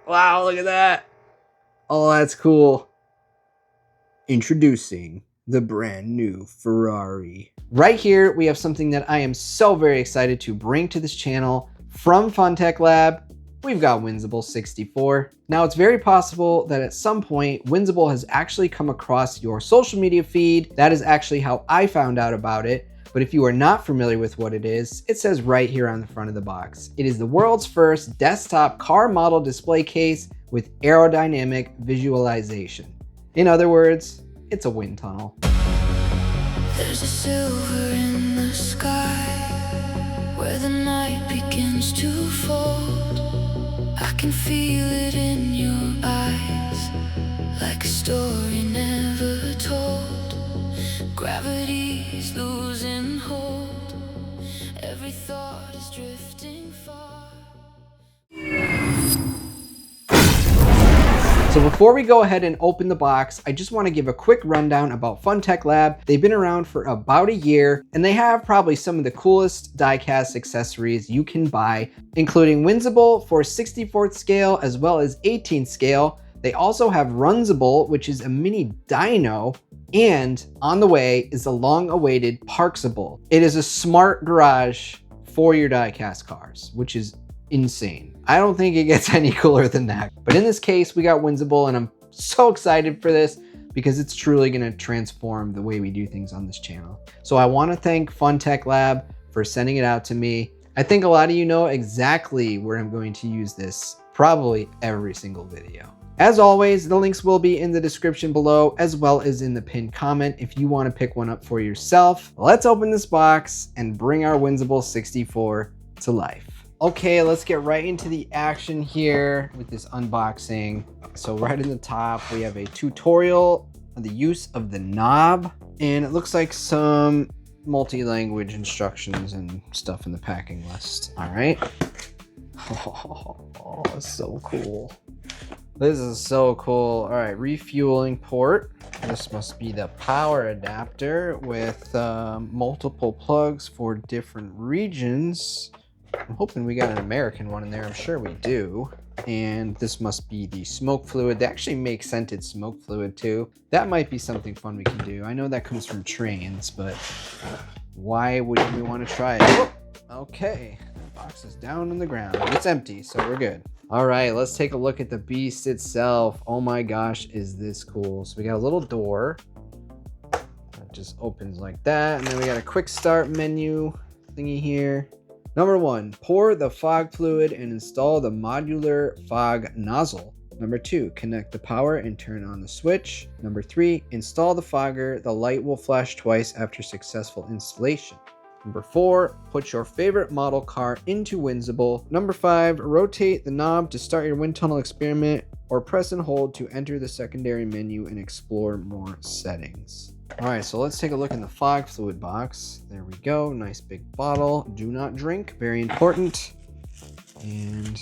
Wow, look at that. Oh, that's cool. Introducing the brand new Ferrari. Right here, we have something that I am so very excited to bring to this channel from Funtech Lab. We've got Windsible 64. Now, it's very possible that at some point, Windsible has actually come across your social media feed. That is actually how I found out about it. But if you are not familiar with what it is, it says right here on the front of the box. It is the world's first desktop car model display case with aerodynamic visualization. In other words, it's a wind tunnel. There's a silver in the sky where the night begins to fold. I can feel it in your eyes, like a story never told. Gravity's losing hold, every thought is drifting far. So before we go ahead and open the box, I just want to give a quick rundown about Funtech Lab. They've been around for about a year, and they have probably some of the coolest diecast accessories you can buy, including Windsible for 64th scale as well as 18th scale. They also have Runsible, which is a mini dyno, and on the way is the long-awaited Parksible. It is a smart garage for your diecast cars, which is insane. I don't think it gets any cooler than that. But in this case, we got Windsible, and I'm so excited for this because it's truly gonna transform the way we do things on this channel. So I wanna thank Funtech Lab for sending it out to me. I think a lot of you know exactly where I'm going to use this, probably every single video. As always, the links will be in the description below, as well as in the pinned comment if you wanna pick one up for yourself. Let's open this box and bring our Windsible 64 to life. Okay, let's get right into the action here with this unboxing. So right in the top, we have a tutorial on the use of the knob, and it looks like some multi-language instructions and stuff in the packing list. All right. Oh, that's so cool. This is so cool. All right, refueling port. This must be the power adapter with multiple plugs for different regions. I'm hoping we got an American one in there. I'm sure we do. And this must be the smoke fluid. They actually make scented smoke fluid too. That might be something fun we can do. I know that comes from trains, but why wouldn't we want to try it? Whoop. Okay, the box is down on the ground. It's empty, so we're good. All right, let's take a look at the beast itself. Oh my gosh, is this cool. So we got a little door that just opens like that. And then we got a quick start menu thingy here. Number 1, pour the fog fluid and install the modular fog nozzle. Number 2, connect the power and turn on the switch. Number 3, install the fogger. The light will flash twice after successful installation. Number 4, put your favorite model car into Windsible. Number 5, rotate the knob to start your wind tunnel experiment, or press and hold to enter the secondary menu and explore more settings. All right, so let's take a look in the fog fluid box. There we go, nice big bottle. Do not drink, very important. And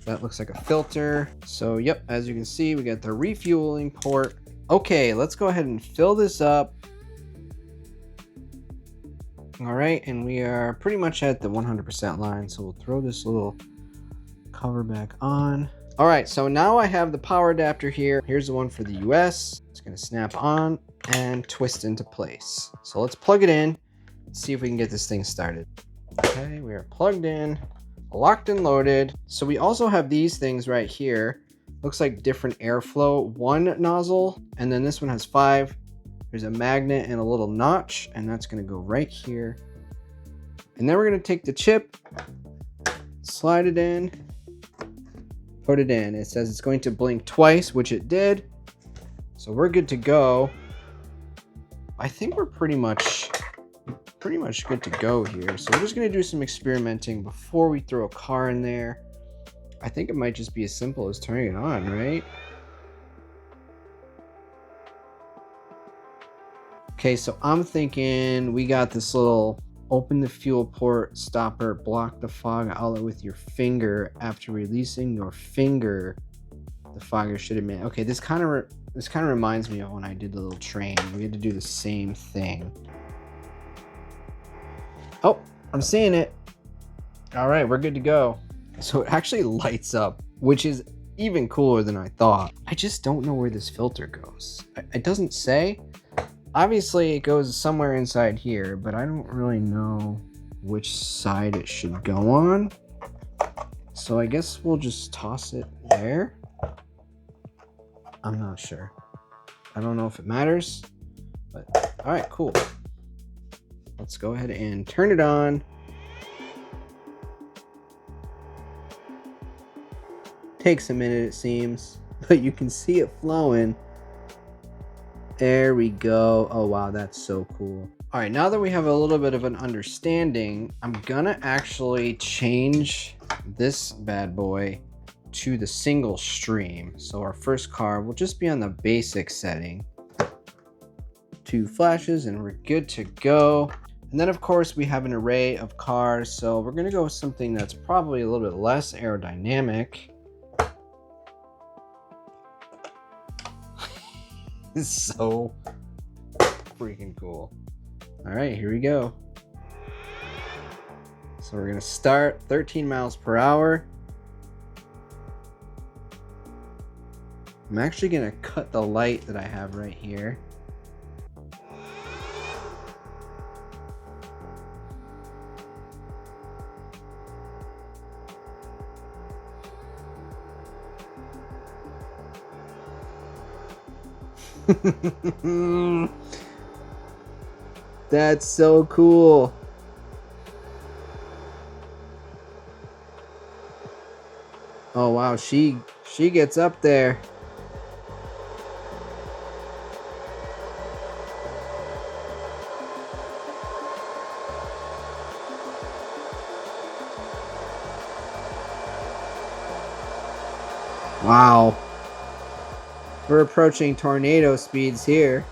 that looks like a filter. So yep, as you can see, we got the refueling port. Okay, let's go ahead and fill this up. All right, and we are pretty much at the 100% line. So we'll throw this little cover back on. All right, so now I have the power adapter here. Here's the one for the US. It's gonna snap on and twist into place. So let's plug it in, see if we can get this thing started. Okay, we are plugged in, locked and loaded. So we also have these things right here. Looks like different airflow. 1 nozzle, and then this one has 5. There's a magnet and a little notch, and that's gonna go right here. And then we're gonna take the chip, slide it in, put it in. It says it's going to blink twice, which it did. So we're good to go. I think we're pretty much good to go here. So we're just gonna do some experimenting before we throw a car in there. I think it might just be as simple as turning it on, right? Okay, so I'm thinking we got this little open the fuel port stopper, block the fog outlet with your finger. After releasing your finger, the fogger should emit. Okay, this kind of reminds me of when I did the little train. We had to do the same thing. Oh, I'm seeing it. All right, we're good to go. So it actually lights up, which is even cooler than I thought. I just don't know where this filter goes. It doesn't say. Obviously, it goes somewhere inside here, but I don't really know which side it should go on. So I guess we'll just toss it there. I'm not sure. I don't know if it matters, but all right, cool. Let's go ahead and turn it on. Takes a minute, it seems, but you can see it flowing. There we go. Oh, wow, that's so cool. All right, now that we have a little bit of an understanding, I'm gonna actually change this bad boy to the single stream. So our first car will just be on the basic setting. 2 flashes and we're good to go. And then of course we have an array of cars. So we're gonna go with something that's probably a little bit less aerodynamic. It's so freaking cool. All right, here we go. So we're gonna start 13 miles per hour. I'm actually gonna cut the light that I have right here. That's so cool. Oh wow, she gets up there. Wow. We're approaching tornado speeds here.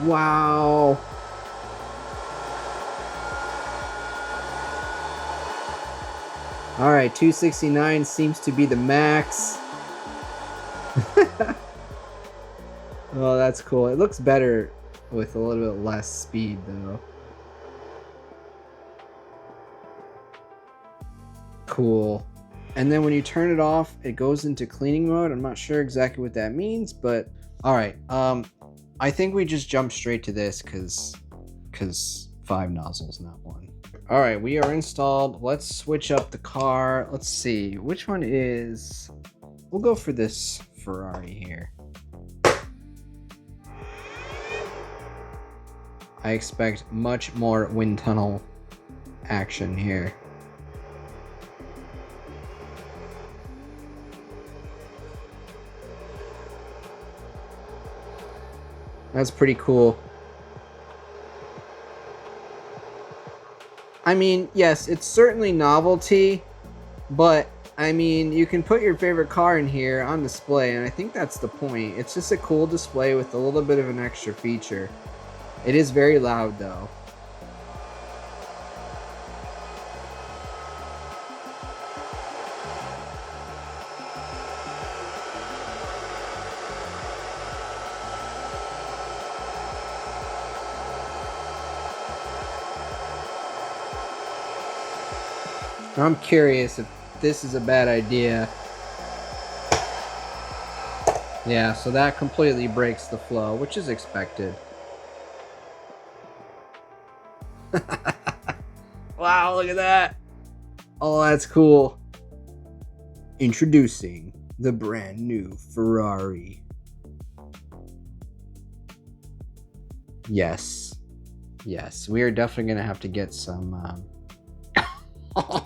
Wow. All right, 269 seems to be the max. Oh, that's cool. It looks better with a little bit less speed though. Cool. And then when you turn it off, it goes into cleaning mode. I'm not sure exactly what that means, but all right. I think we just jump straight to this because 5 nozzles, not 1. All right, we are installed. Let's switch up the car. Let's see, which one is... We'll go for this Ferrari here. I expect much more wind tunnel action here. That's pretty cool. I mean, yes, it's certainly novelty, but I mean, you can put your favorite car in here on display, and I think that's the point. It's just a cool display with a little bit of an extra feature. It is very loud, though. I'm curious if this is a bad idea. Yeah, so that completely breaks the flow, which is expected. Wow, look at that. Oh, that's cool. Introducing the brand new Ferrari. Yes. Yes, we are definitely going to have to get some...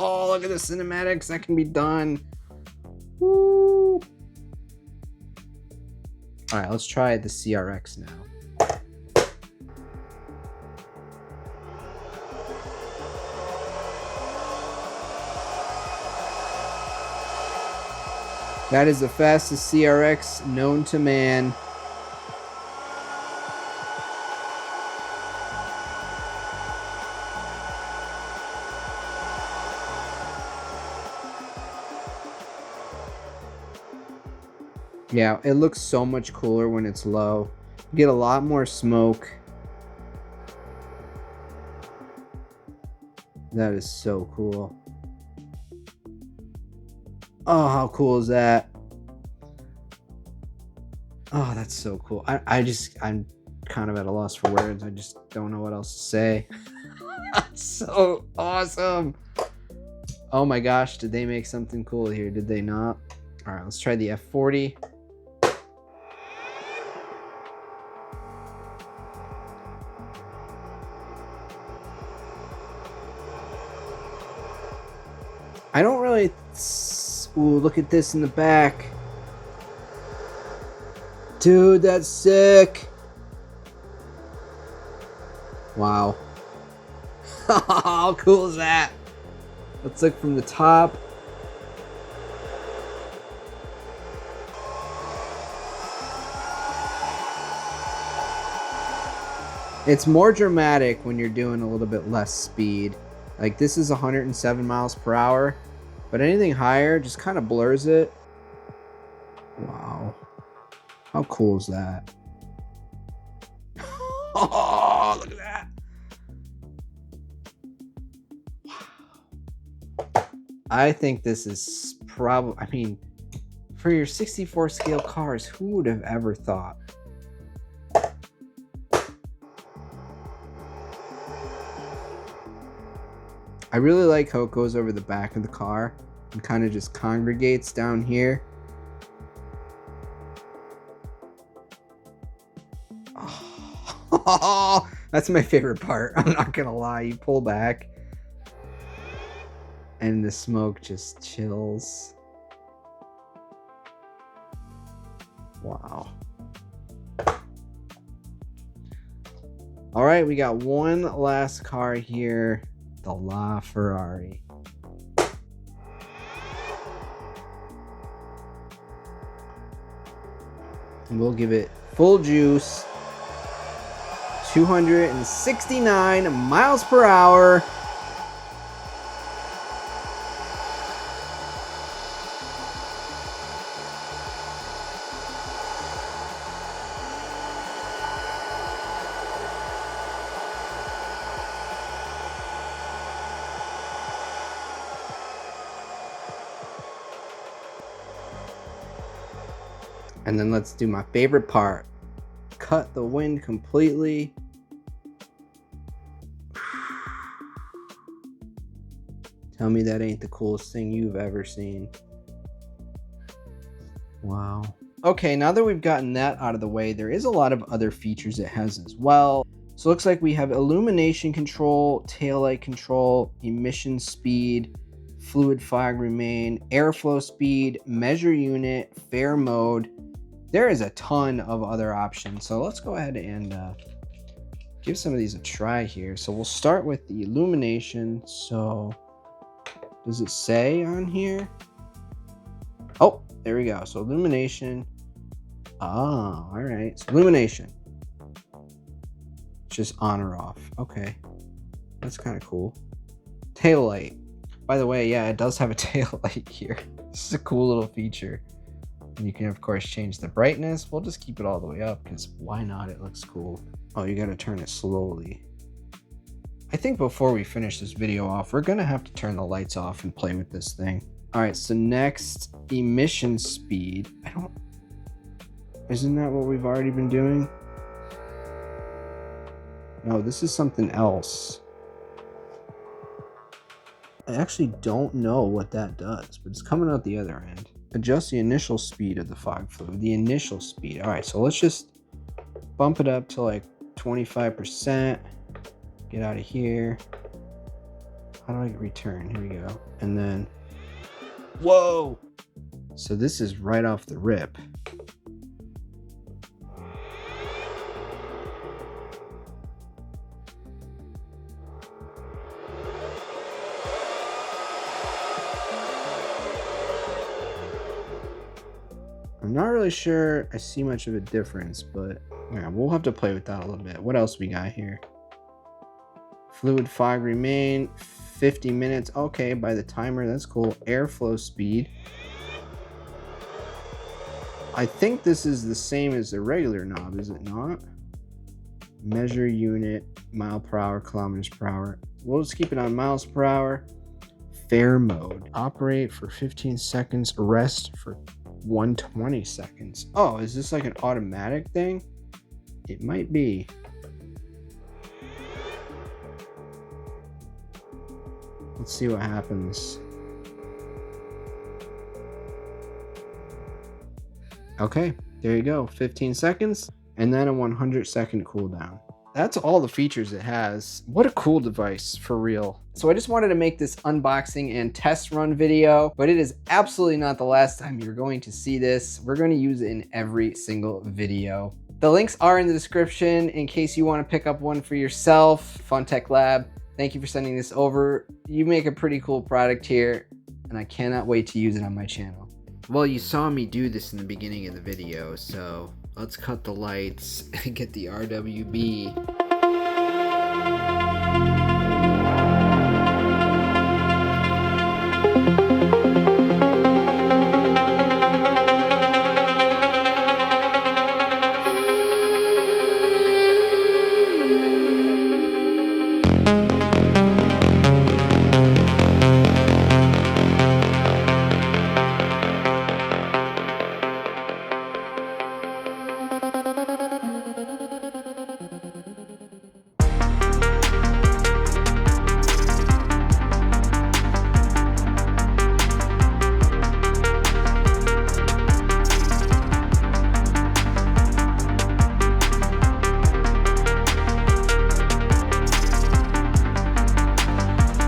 Oh, look at the cinematics that can be done. Woo. All right, let's try the CRX now. That is the fastest CRX known to man. Yeah, it looks so much cooler when it's low. You get a lot more smoke. That is so cool. Oh, how cool is that? Oh, that's so cool. I'm kind of at a loss for words. I just don't know what else to say. That's so awesome. Oh my gosh, did they make something cool here? Did they not? All right, let's try the F40. I don't really... Ooh, look at this in the back. Dude, that's sick. Wow. How cool is that? Let's look from the top. It's more dramatic when you're doing a little bit less speed. Like this is 107 miles per hour, but anything higher just kind of blurs it. Wow. How cool is that? Oh, look at that. Wow. I think this is probably, I mean, for your 64 scale cars, who would have ever thought? I really like how it goes over the back of the car and kind of just congregates down here. Oh, that's my favorite part. I'm not gonna lie. You pull back and the smoke just chills. Wow. All right, we got one last car here. The LaFerrari. And we'll give it full juice. 269 miles per hour. And then let's do my favorite part. Cut the wind completely. Tell me that ain't the coolest thing you've ever seen. Wow. Okay, now that we've gotten that out of the way, there is a lot of other features it has as well. So it looks like we have illumination control, taillight control, emission speed, fluid fog remain, airflow speed, measure unit, fair mode. There is a ton of other options. So let's go ahead and give some of these a try here. So we'll start with the illumination. So does it say on here? Oh, there we go. So illumination. Oh, all right. So illumination. Just on or off. Okay. That's kind of cool. Tail light. By the way, yeah, it does have a tail light here. This is a cool little feature. And you can, of course, change the brightness. We'll just keep it all the way up because why not? It looks cool. Oh, you got to turn it slowly. I think before we finish this video off, we're going to have to turn the lights off and play with this thing. All right, so next, emission speed. Isn't that what we've already been doing? No, this is something else. I actually don't know what that does, but it's coming out the other end. Adjust the initial speed of the fog fluid. The initial speed. All right, so let's just bump it up to like 25%. Get out of here. How do I return? Here we go. And then, whoa! So this is right off the rip. I'm not really sure I see much of a difference, but yeah, we'll have to play with that a little bit. What else we got here? Fluid fog remain, 50 minutes. Okay, by the timer, that's cool. Airflow speed. I think this is the same as the regular knob, is it not? Measure unit, mile per hour, kilometers per hour. We'll just keep it on miles per hour. fair mode. Operate for 15 seconds, rest for 120 seconds. Oh, is this like an automatic thing? It might be. Let's see what happens. Okay, there you go. 15 seconds and then a 100-second cooldown. That's all the features it has. What a cool device, for real. So I just wanted to make this unboxing and test run video, but it is absolutely not the last time you're going to see this. We're going to use it in every single video. The links are in the description in case you want to pick up one for yourself. Funtech Lab, thank you for sending this over. You make a pretty cool product here, and I cannot wait to use it on my channel. Well, you saw me do this in the beginning of the video, so let's cut the lights and get the RWB.